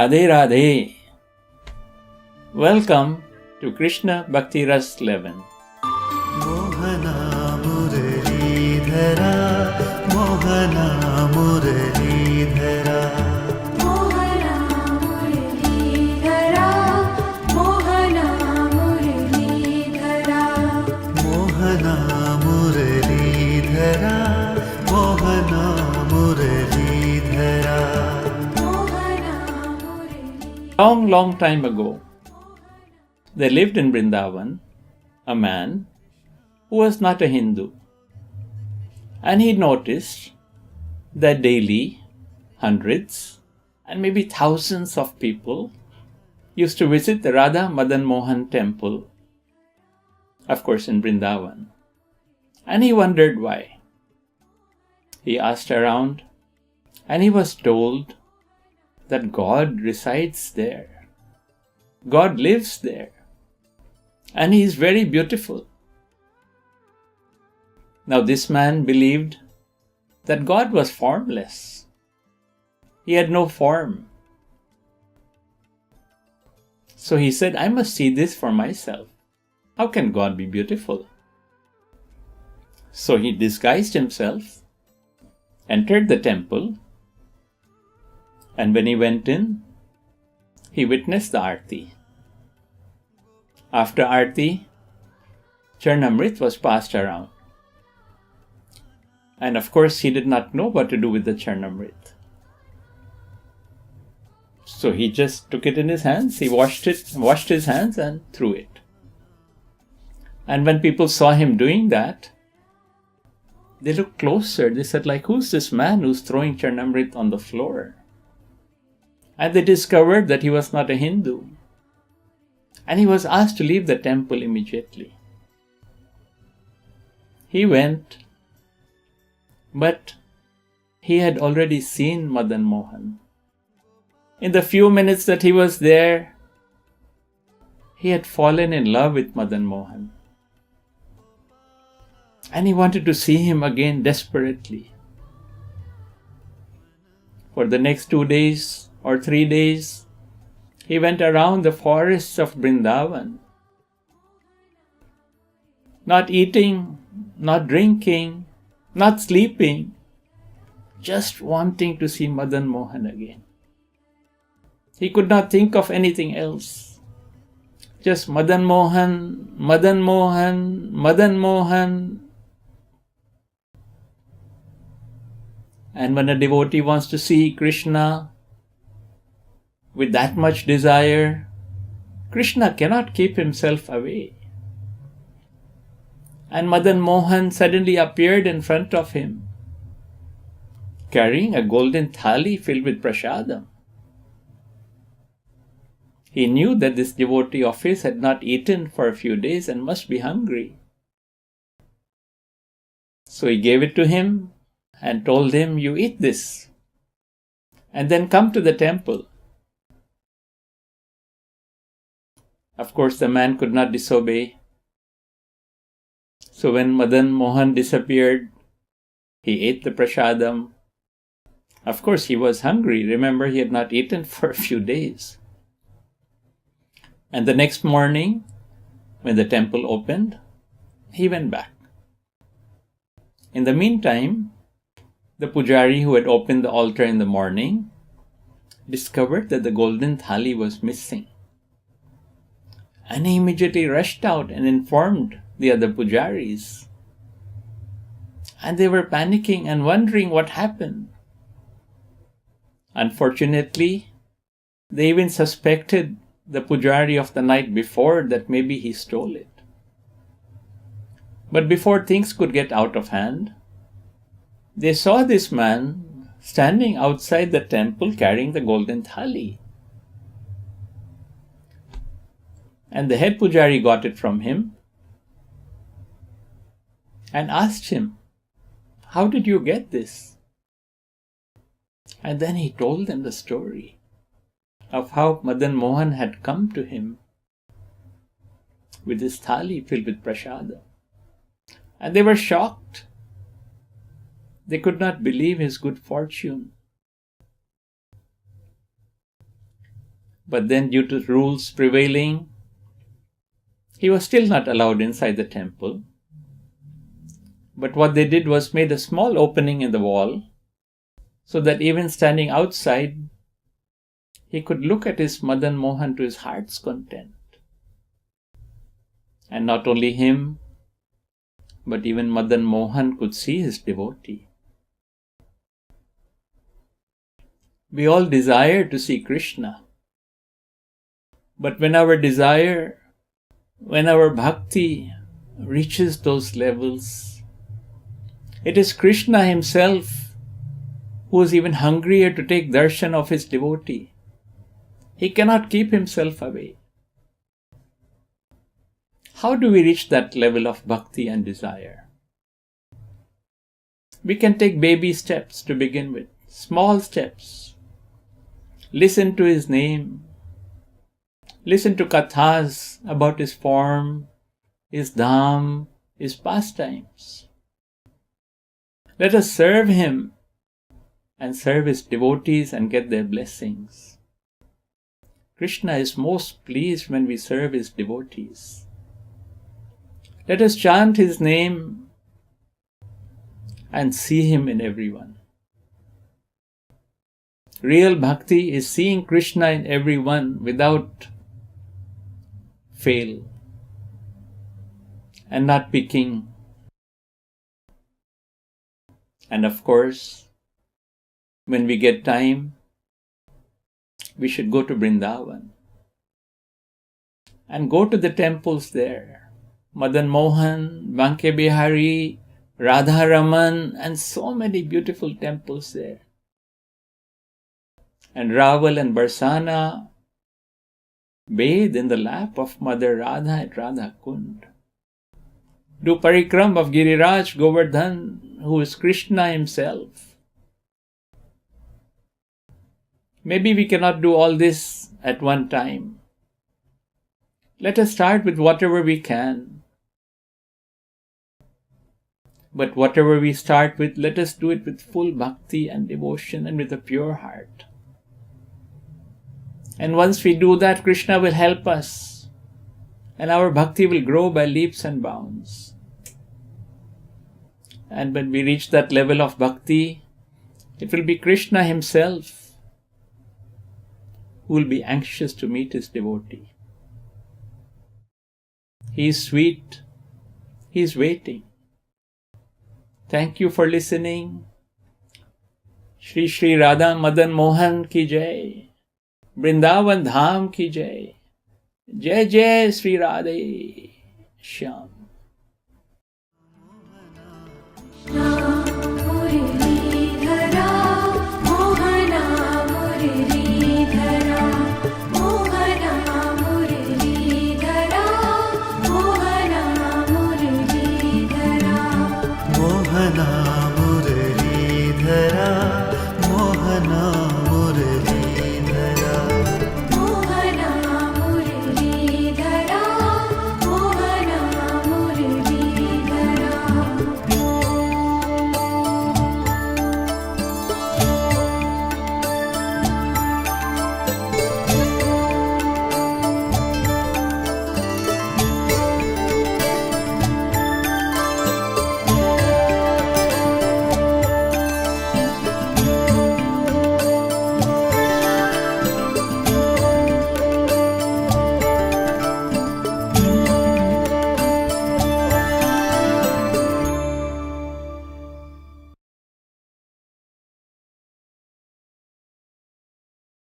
Radhe Radhe. Welcome to Krishna Bhakti Ras 11. Mohana Muralidhara, Mohana Muralidhara, Mohana Muralidhara, Mohana Muralidhara, Mohana Muralidhara, Mohana Muralidhara. Mohana Muralidhara. Long time ago, there lived in Vrindavan a man who was not a Hindu. And he noticed that daily hundreds and maybe thousands of people used to visit the Radha Madan Mohan temple, of course in Vrindavan. And he wondered why. He asked around and he was told that God resides there. God lives there. And he is very beautiful. Now this man believed that God was formless. He had no form. So he said, I must see this for myself. How can God be beautiful? So he disguised himself, entered the temple, and when he went in, he witnessed the Aarti. After Aarti, Charnamrit was passed around. And of course, he did not know what to do with the Charnamrit. So he just took it in his hands, he washed his hands and threw it. And when people saw him doing that, they looked closer. They said, who's this man who's throwing Charnamrit on the floor? And they discovered that he was not a Hindu. And he was asked to leave the temple immediately. He went, but he had already seen Madan Mohan. In the few minutes that he was there, he had fallen in love with Madan Mohan. And he wanted to see him again desperately. For the next 2 days or 3 days, he went around the forests of Vrindavan, not eating, not drinking, not sleeping, just wanting to see Madan Mohan again. He could not think of anything else. Just Madan Mohan, Madan Mohan, Madan Mohan. And when a devotee wants to see Krishna with that much desire, Krishna cannot keep himself away. And Madan Mohan suddenly appeared in front of him, carrying a golden thali filled with prasadam. He knew that this devotee of his had not eaten for a few days and must be hungry. So he gave it to him and told him, you eat this, and then come to the temple. Of course, the man could not disobey. So when Madan Mohan disappeared, he ate the prasadam. Of course, he was hungry. Remember, he had not eaten for a few days. And the next morning, when the temple opened, he went back. In the meantime, the pujari who had opened the altar in the morning discovered that the golden thali was missing. And he immediately rushed out and informed the other pujaris. And they were panicking and wondering what happened. Unfortunately, they even suspected the pujari of the night before that maybe he stole it. But before things could get out of hand, they saw this man standing outside the temple carrying the golden thali. And the head pujari got it from him and asked him, how did you get this? And then he told them the story of how Madan Mohan had come to him with his thali filled with prasada. And they were shocked. They could not believe his good fortune. But then, due to rules prevailing, he was still not allowed inside the temple. But what they did was made a small opening in the wall so that even standing outside, he could look at his Madan Mohan to his heart's content. And not only him, but even Madan Mohan could see his devotee. We all desire to see Krishna. But when our desire, when our bhakti reaches those levels, it is Krishna himself who is even hungrier to take darshan of his devotee. He cannot keep himself away. How do we reach that level of bhakti and desire? We can take baby steps to begin with, small steps. Listen to his name. Listen to kathas about his form, his dham, his pastimes. Let us serve him and serve his devotees and get their blessings. Krishna is most pleased when we serve his devotees. Let us chant his name and see him in everyone. Real bhakti is seeing Krishna in everyone without fail and not picking. And of course, when we get time, we should go to Vrindavan and go to the temples there. Madan Mohan, Banke Bihari, Radha Raman, and so many beautiful temples there. And Raval and Barsana bathe in the lap of Mother Radha at Radha Kund. Do parikram of Giriraj Govardhan, who is Krishna himself. Maybe we cannot do all this at one time. Let us start with whatever we can. But whatever we start with, let us do it with full bhakti and devotion and with a pure heart. And once we do that, Krishna will help us. And our bhakti will grow by leaps and bounds. And when we reach that level of bhakti, it will be Krishna himself who will be anxious to meet his devotee. He is sweet. He is waiting. Thank you for listening. Shri Shri Radha Madan Mohan Ki Jai. Vrindavan Dham Ki Jai. Jai Jai Sri Radhe Shyam. Krishna Murali.